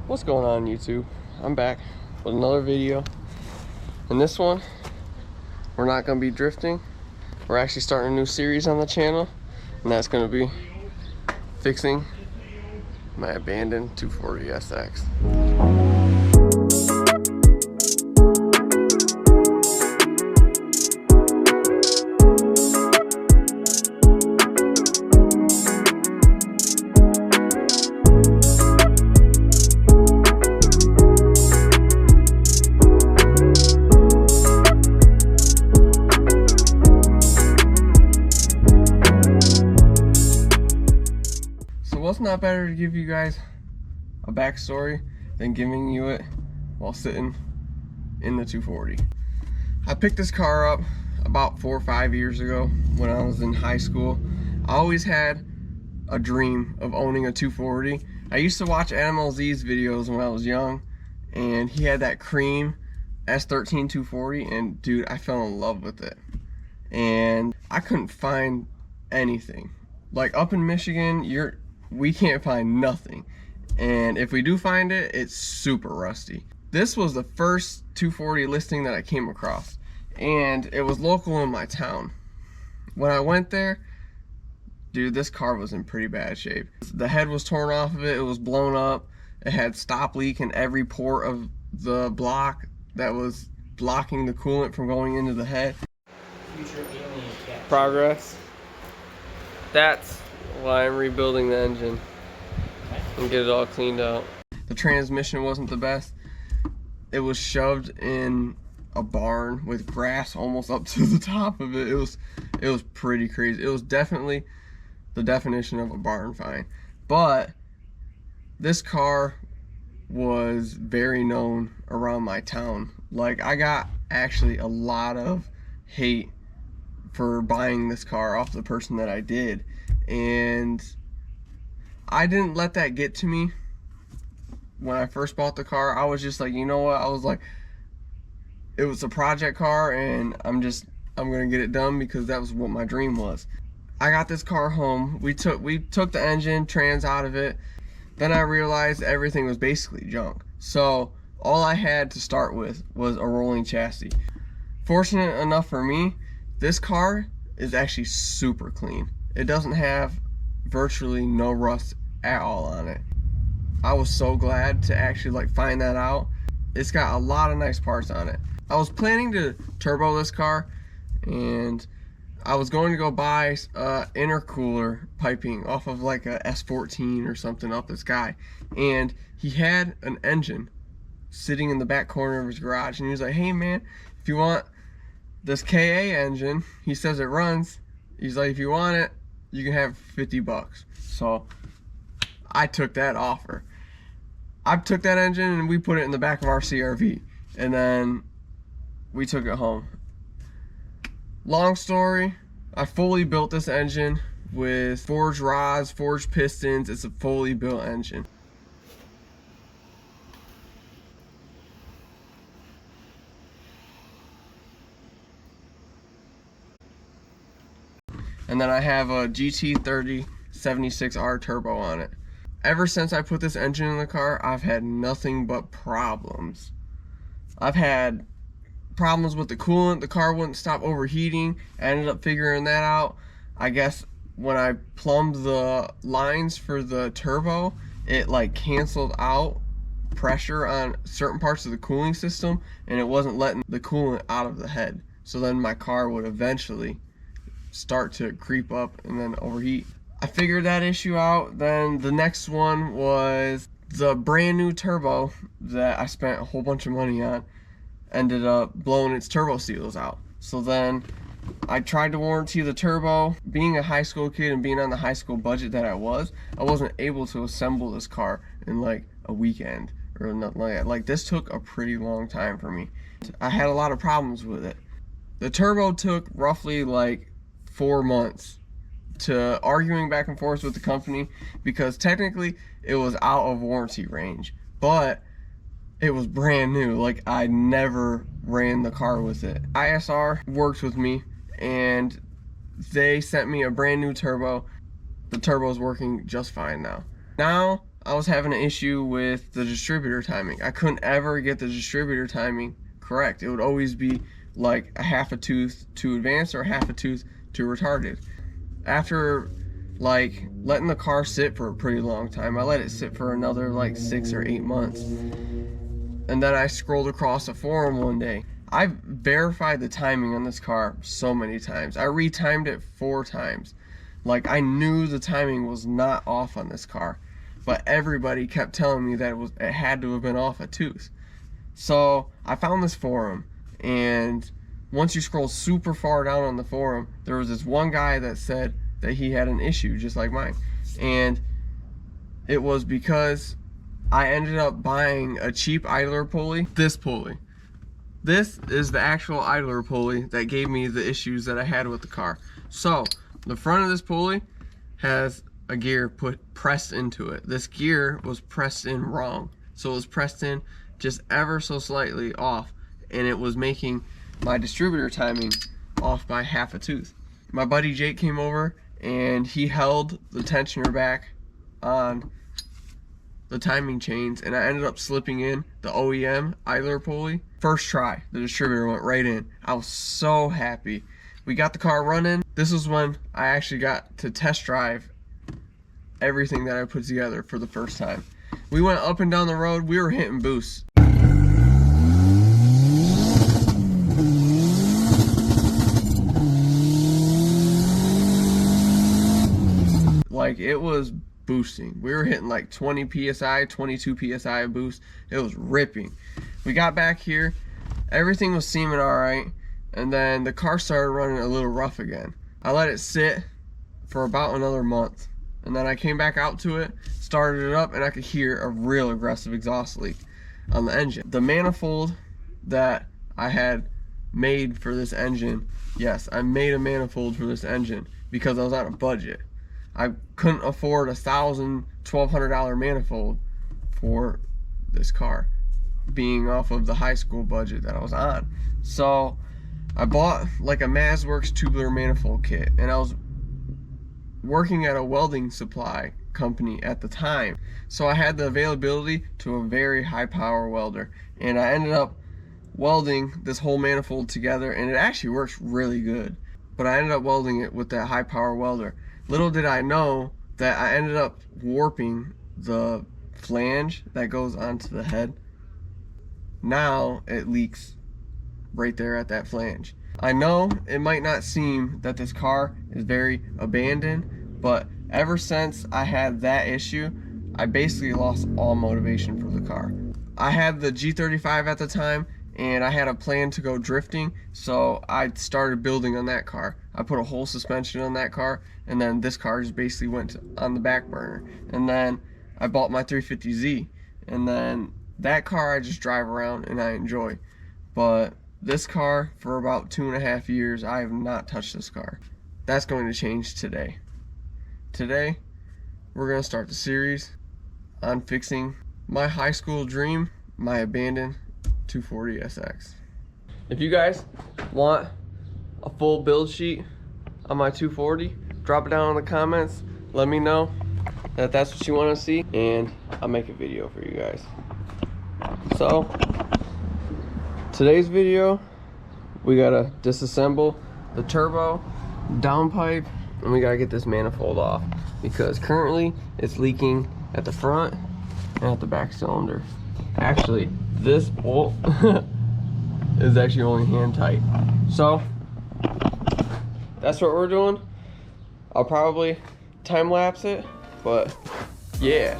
What's going on, YouTube? I'm back with another video. In this one, we're not going to be drifting. We're actually starting a new series on the channel, and that's going to be fixing my abandoned 240 SX. What's not better to give you guys a backstory than giving you it while sitting in the 240. I picked this car up about 4 or 5 years ago when I was in high school. I always had a dream of owning a 240. I used to watch MLZ's videos when I was young, and he had that cream S13 240, and dude, I fell in love with it. And I couldn't find anything. Like up in Michigan, we can't find nothing, and if we do find it, it's super rusty. This was the first 240 listing that I came across, and it was local in my town. When I went there, dude, this car was in pretty bad shape. The head was torn off of it, it was blown up, it had stop leak in every port of the block that was blocking the coolant from going into the head. Progress. That's why I'm rebuilding the engine and get it all cleaned out. The transmission wasn't the best. It was shoved in a barn with grass almost up to the top of it. It was pretty crazy. It was definitely the definition of a barn find. But this car was very known around my town. Like, I got actually a lot of hate for buying this car off the person that I did. And I didn't let that get to me. When I first bought the car, I was just like, you know what? I was like, it was a project car, and I'm gonna get it done because that was what my dream was. I got this car home. We took the engine, trans out of it. Then I realized everything was basically junk. So all I had to start with was a rolling chassis. Fortunate enough for me, this car is actually super clean. It doesn't have virtually no rust at all on it. I was so glad to actually find that out. It's got a lot of nice parts on it. I was planning to turbo this car, and I was going to go buy intercooler piping off of like a S14 or something off this guy, and he had an engine sitting in the back corner of his garage, and he was like, hey man, if you want this KA engine, he says it runs, he's like, if you want it, you can have 50 bucks. So I took that offer. I took that engine and we put it in the back of our CRV, and then we took it home. Long story, I fully built this engine with forged rods, forged pistons. It's a fully built engine. And then I have a GT30 76R turbo on it. Ever since I put this engine in the car, I've had nothing but problems. I've had problems with the coolant. The car wouldn't stop overheating. I ended up figuring that out. I guess when I plumbed the lines for the turbo, it canceled out pressure on certain parts of the cooling system, and it wasn't letting the coolant out of the head. So then my car would eventually start to creep up and then overheat. I figured that issue out. Then the next one was the brand new turbo that I spent a whole bunch of money on ended up blowing its turbo seals out. So then I tried to warranty the turbo. Being a high school kid and being on the high school budget that I wasn't able to assemble this car in a weekend or nothing like that. This took a pretty long time for me. I had a lot of problems with it. The turbo took roughly 4 months to arguing back and forth with the company, because technically it was out of warranty range, but it was brand new. I never ran the car with it. ISR worked with me, and they sent me a brand new turbo. The turbo's working just fine now. Now I was having an issue with the distributor timing. I couldn't ever get the distributor timing correct. It would always be like a half a tooth to advanced or a half a tooth to retarded. After like letting the car sit for a pretty long time, I let it sit for another like 6 or 8 months. And then I scrolled across a forum one day. I've verified the timing on this car so many times. I retimed it 4 times. Like, I knew the timing was not off on this car, but everybody kept telling me that it had to have been off a tooth. So I found this forum, and once you scroll super far down on the forum, there was this one guy that said that he had an issue just like mine. And it was because I ended up buying a cheap idler pulley. This pulley. This is the actual idler pulley that gave me the issues that I had with the car. So the front of this pulley has a gear pressed into it. This gear was pressed in wrong. So it was pressed in just ever so slightly off, and it was making my distributor timing off by half a tooth. My buddy Jake came over and he held the tensioner back on the timing chains, and I ended up slipping in the OEM idler pulley. First try, the distributor went right in. I was so happy. We got the car running. This was when I actually got to test drive everything that I put together for the first time. We went up and down the road. We were hitting boosts. Like, it was boosting. We were hitting like 20 psi, 22 psi of boost. It was ripping. We got back here, everything was seeming all right, and then the car started running a little rough again. I let it sit for about another month, and then I came back out to it, started it up, and I could hear a real aggressive exhaust leak on the engine. The manifold that I had made for this engine, yes, I made a manifold for this engine because I was on a budget. I couldn't afford $1,000, $1,200 manifold for this car, being off of the high school budget that I was on. So I bought like a MazWorks tubular manifold kit, and I was working at a welding supply company at the time, so I had the availability to a very high power welder, and I ended up welding this whole manifold together, and it actually works really good. But I ended up welding it with that high power welder. Little did I know that I ended up warping the flange that goes onto the head. Now it leaks right there at that flange. I know it might not seem that this car is very abandoned, but ever since I had that issue, I basically lost all motivation for the car. I had the G35 at the time, and I had a plan to go drifting, so I started building on that car. I put a whole suspension on that car, and then this car just basically went on the back burner. And then I bought my 350Z, and then that car I just drive around and I enjoy. But this car, for about 2.5 years, I have not touched this car. That's going to change today. Today, we're going to start the series on fixing my high school dream, my abandoned 240SX. If you guys want a full build sheet on my 240, drop it down in the comments. Let me know that that's what you want to see, and I'll make a video for you guys. So today's video, we gotta disassemble the turbo downpipe, and we gotta get this manifold off because currently it's leaking at the front and at the back cylinder. Actually, this bolt is actually only hand tight. So that's what we're doing. I'll probably time lapse it, but yeah.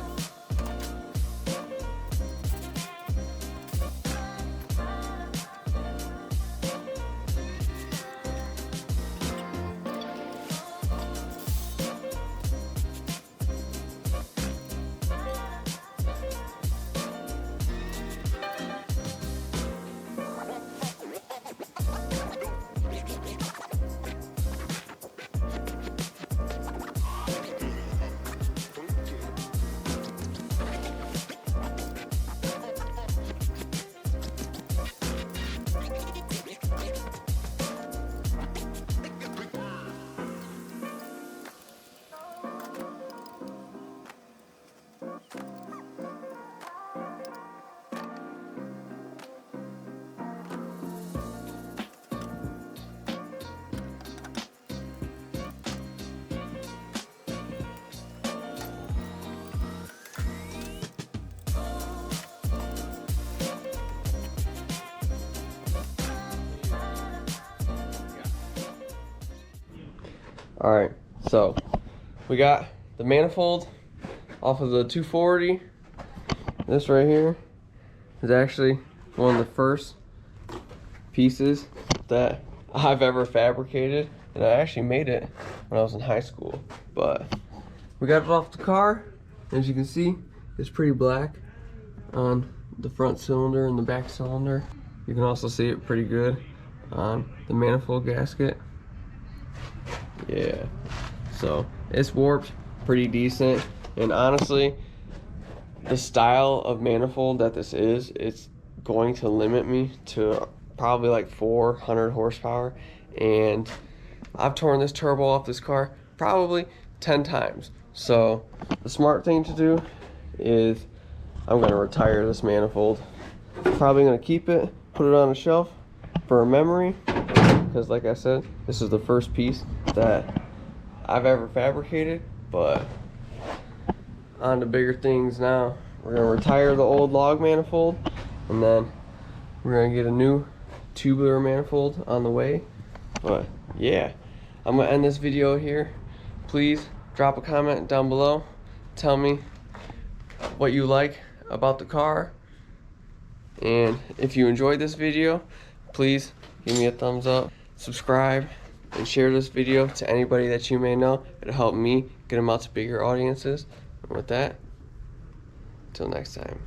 Alright, so we got the manifold off of the 240. This right here is actually one of the first pieces that I've ever fabricated, and I actually made it when I was in high school. But we got it off the car. As you can see, it's pretty black on the front cylinder and the back cylinder. You can also see it pretty good on the manifold gasket. Yeah, so it's warped pretty decent, and honestly, the style of manifold that this is, it's going to limit me to probably like 400 horsepower, and I've torn this turbo off this car probably 10 times. So the smart thing to do is I'm going to retire this manifold. Probably going to keep it, put it on a shelf for a memory, because like I said, this is the first piece that I've ever fabricated. But on to bigger things now. We're going to retire the old log manifold, and then we're going to get a new tubular manifold on the way. But yeah, I'm going to end this video here. Please drop a comment down below. Tell me what you like about the car. And if you enjoyed this video, please give me a thumbs up, subscribe, and share this video to anybody that you may know. It'll help me get them out to bigger audiences. And with that, until next time.